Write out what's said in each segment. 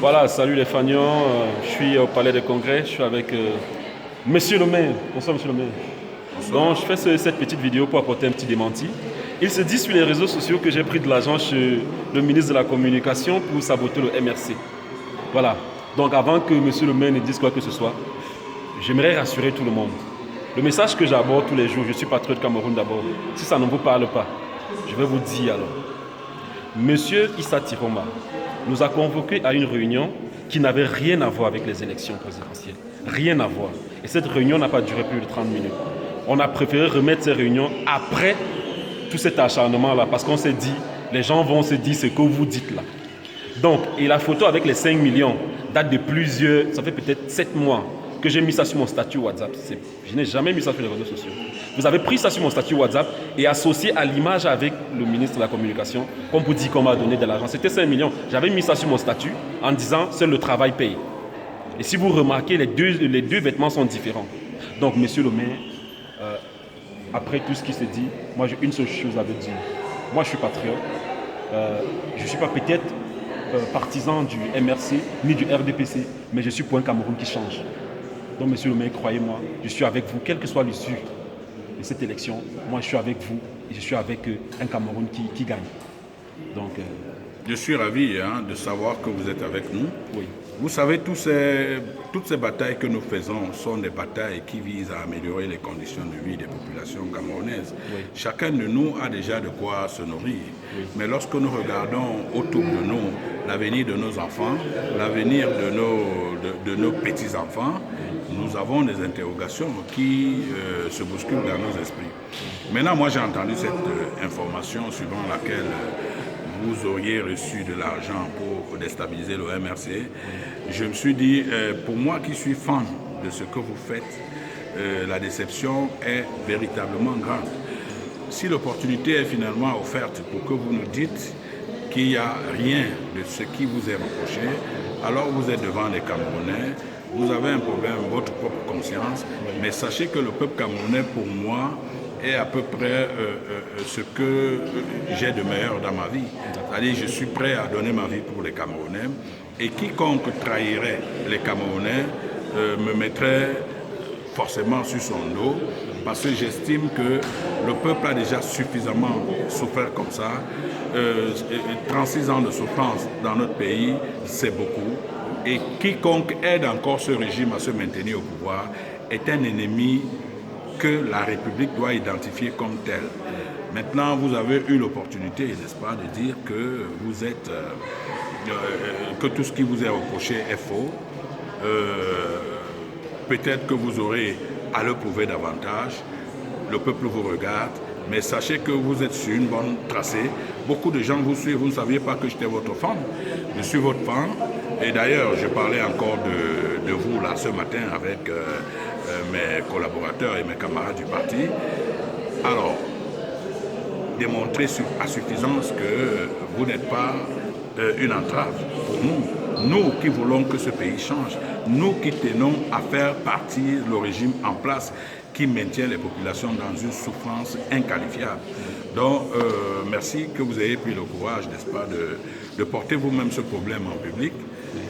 Voilà, salut les Fagnons, je suis au Palais des Congrès, je suis avec Monsieur le maire. Bonsoir Monsieur le maire. Donc je fais cette petite vidéo pour apporter un petit démenti. Il se dit sur les réseaux sociaux que j'ai pris de l'argent chez le ministre de la Communication pour saboter le MRC. Voilà, donc avant que Monsieur le maire ne dise quoi que ce soit, j'aimerais rassurer tout le monde. Le message que j'aborde tous les jours, je suis patriote Cameroun d'abord. Si ça ne vous parle pas, je vais vous dire alors. Monsieur Issa Tiroma nous a convoqués à une réunion qui n'avait rien à voir avec les élections présidentielles. Rien à voir. Et cette réunion n'a pas duré plus de 30 minutes. On a préféré remettre ces réunions après tout cet acharnement-là, parce qu'on s'est dit, les gens vont se dire ce que vous dites là. Donc, et la photo avec les 5 millions date de plusieurs, ça fait peut-être 7 mois que j'ai mis ça sur mon statut WhatsApp. Je n'ai jamais mis ça sur les réseaux sociaux. Vous avez pris ça sur mon statut WhatsApp et associé à l'image avec le ministre de la Communication, comme vous dites qu'on m'a donné de l'argent. C'était 5 millions. J'avais mis ça sur mon statut en disant « seul le travail paye ». Et si vous remarquez, les deux vêtements sont différents. Donc, monsieur le maire, après tout ce qui s'est dit, moi j'ai une seule chose à vous dire. Moi je suis patriote. Je ne suis pas peut-être partisan du MRC ni du RDPC, mais je suis pour un Cameroun qui change. Donc, monsieur le maire, croyez-moi, je suis avec vous, quelle que soit l'issue de cette élection. Moi, je suis avec vous et je suis avec un Cameroun qui gagne. Donc, je suis ravi de savoir que vous êtes avec nous. Oui. Vous savez, toutes ces batailles que nous faisons sont des batailles qui visent à améliorer les conditions de vie des populations camerounaises. Oui. Chacun de nous a déjà de quoi se nourrir. Oui. Mais lorsque nous regardons autour de nous l'avenir de nos enfants, l'avenir de nos petits-enfants, nous avons des interrogations qui se bousculent dans nos esprits. Maintenant, moi j'ai entendu cette information suivant laquelle vous auriez reçu de l'argent pour déstabiliser le MRC. Je me suis dit, pour moi qui suis fan de ce que vous faites, la déception est véritablement grande. Si l'opportunité est finalement offerte pour que vous nous dites qu'il n'y a rien de ce qui vous est reproché, alors vous êtes devant les Camerounais, vous avez un problème, votre propre conscience, mais sachez que le peuple camerounais, pour moi, est à peu près ce que j'ai de meilleur dans ma vie. C'est-à-dire, je suis prêt à donner ma vie pour les Camerounais, et quiconque trahirait les Camerounais me mettrait forcément sur son dos, parce que j'estime que le peuple a déjà suffisamment souffert comme ça. 36 ans de souffrance dans notre pays, c'est beaucoup. Et quiconque aide encore ce régime à se maintenir au pouvoir est un ennemi que la République doit identifier comme tel. Maintenant, vous avez eu l'opportunité, n'est-ce pas, de dire que vous êtes, que tout ce qui vous est reproché est faux. Peut-être que vous aurez à le prouver davantage. Le peuple vous regarde, mais sachez que vous êtes sur une bonne tracée. Beaucoup de gens vous suivent, vous ne saviez pas que j'étais votre fan. Je suis votre fan. Et d'ailleurs, je parlais encore de vous là ce matin avec mes collaborateurs et mes camarades du parti. Alors, démontrer à suffisance que vous n'êtes pas une entrave pour nous. Nous qui voulons que ce pays change, nous qui tenons à faire partir le régime en place qui maintient les populations dans une souffrance inqualifiable. Donc, merci que vous ayez pris le courage, n'est-ce pas, de porter vous-même ce problème en public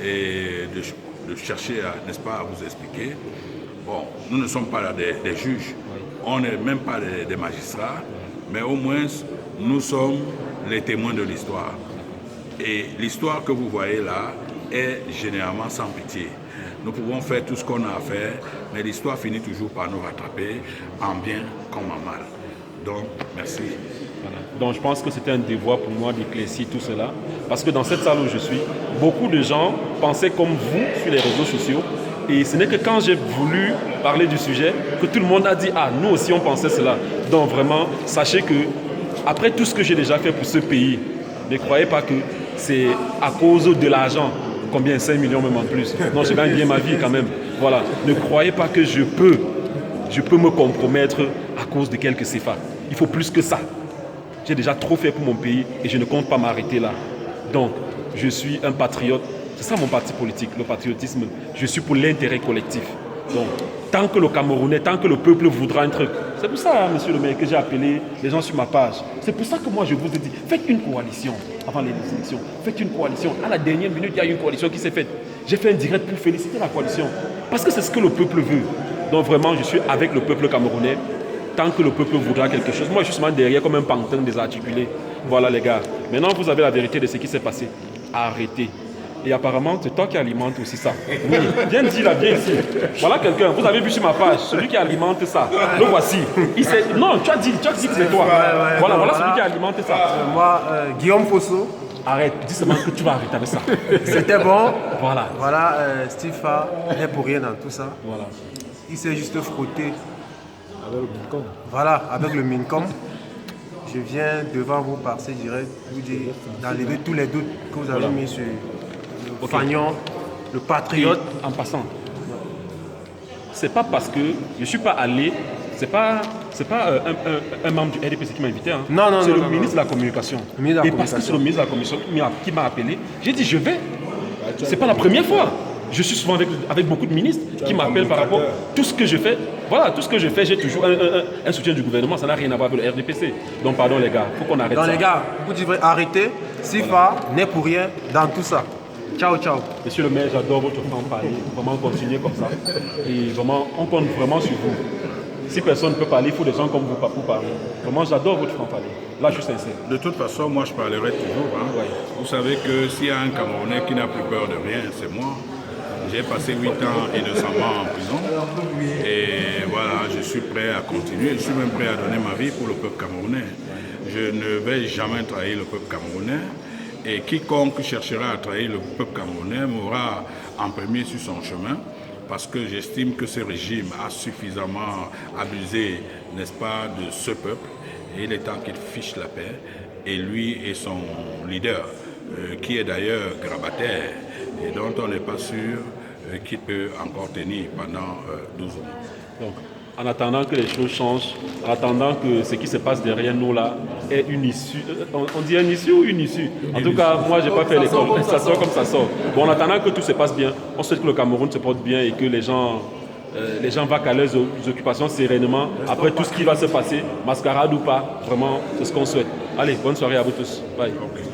et de chercher, n'est-ce pas, à vous expliquer. Bon, nous ne sommes pas là des juges, on n'est même pas des magistrats, mais au moins, nous sommes les témoins de l'histoire. Et l'histoire que vous voyez là est généralement sans pitié. Nous pouvons faire tout ce qu'on a à faire, mais l'histoire finit toujours par nous rattraper, en bien comme en mal. Donc, merci. Voilà. Donc, je pense que c'était un devoir pour moi d'éclaircir tout cela, parce que dans cette salle où je suis, beaucoup de gens pensaient comme vous sur les réseaux sociaux, et ce n'est que quand j'ai voulu parler du sujet que tout le monde a dit « Ah, nous aussi on pensait cela ». Donc vraiment, sachez que après tout ce que j'ai déjà fait pour ce pays, ne croyez pas que c'est à cause de l'argent. Combien? 5 millions même en plus. Non, je gagne bien ma vie quand même. Voilà. Ne croyez pas que je peux me compromettre à cause de quelques CFA. Il faut plus que ça. J'ai déjà trop fait pour mon pays et je ne compte pas m'arrêter là. Donc, je suis un patriote. C'est ça mon parti politique, le patriotisme. Je suis pour l'intérêt collectif. Donc, tant que le Camerounais, tant que le peuple voudra un truc, C'est pour ça, monsieur le maire, que j'ai appelé les gens sur ma page. C'est pour ça que moi, je vous ai dit, faites une coalition avant les élections. Faites une coalition. À la dernière minute, il y a une coalition qui s'est faite. J'ai fait un direct pour féliciter la coalition. Parce que c'est ce que le peuple veut. Donc vraiment, je suis avec le peuple camerounais. Tant que le peuple voudra quelque chose. Moi, je suis seulement derrière comme un pantin désarticulé. Voilà, les gars. Maintenant, vous avez la vérité de ce qui s'est passé. Arrêtez. Et apparemment, c'est toi qui alimente aussi ça. Oui, viens dire la bien ici. Voilà quelqu'un, vous avez vu sur ma page, celui qui alimente ça. Le voici. Non, tu as dit que c'est toi. Voilà celui qui alimente ça. Moi, Guillaume Posso. Arrête, dis seulement que tu vas arrêter avec ça. C'était bon. Voilà. Stifa n'est pour rien dans tout ça. Voilà. Il s'est juste frotté. Avec le Mincom. Voilà, avec le Mincom. Je viens devant vous par ce direct vous dire d'enlever tous les doutes que vous avez mis sur le Fagnon, le patriote. Et en passant, c'est pas parce que je suis pas allé, c'est pas un membre du RDPC qui m'a invité. Hein. Non, c'est le ministre de la Communication. Et parce que c'est le ministre de la Communication qui m'a appelé, j'ai dit je vais. C'est pas la première fois. Je suis souvent avec beaucoup de ministres qui m'appellent par rapport à tout ce que je fais. Voilà, tout ce que je fais, j'ai toujours un soutien du gouvernement. Ça n'a rien à voir avec le RDPC. Donc pardon les gars, il faut qu'on arrête ça. Donc les gars, vous devrez arrêter. Sifa n'est pour rien dans tout ça. Ciao, ciao. Monsieur le maire, j'adore votre franc-parler. Vraiment continuer comme ça. Et vraiment, on compte vraiment sur vous. Si personne ne peut parler, il faut des gens comme vous pour parler. Vraiment, j'adore votre franc-parler. Là, je suis sincère. De toute façon, moi, je parlerai toujours. Hein. Ouais. Vous savez que s'il y a un Camerounais qui n'a plus peur de rien, c'est moi. J'ai passé 8 ans innocemment en prison. Et voilà, je suis prêt à continuer. Je suis même prêt à donner ma vie pour le peuple camerounais. Je ne vais jamais trahir le peuple camerounais. Et quiconque cherchera à trahir le peuple camerounais m'aura en premier sur son chemin. Parce que j'estime que ce régime a suffisamment abusé, n'est-ce pas, de ce peuple. Et il est temps qu'il fiche la paix. Et lui et son leader, qui est d'ailleurs grabataire, et dont on n'est pas sûr qu'il peut encore tenir pendant 12 mois. Donc, en attendant que les choses changent, en attendant que ce qui se passe derrière nous là ait une issue, on dit une issue ou une issue? En tout cas, moi, je n'ai pas fait l'école, ça sort comme ça sort. Bon, en attendant que tout se passe bien, on souhaite que le Cameroun se porte bien et que les gens vaquent à leurs occupations sereinement. Après tout ce qui va se passer, mascarade ou pas, vraiment, c'est ce qu'on souhaite. Allez, bonne soirée à vous tous. Bye. Okay.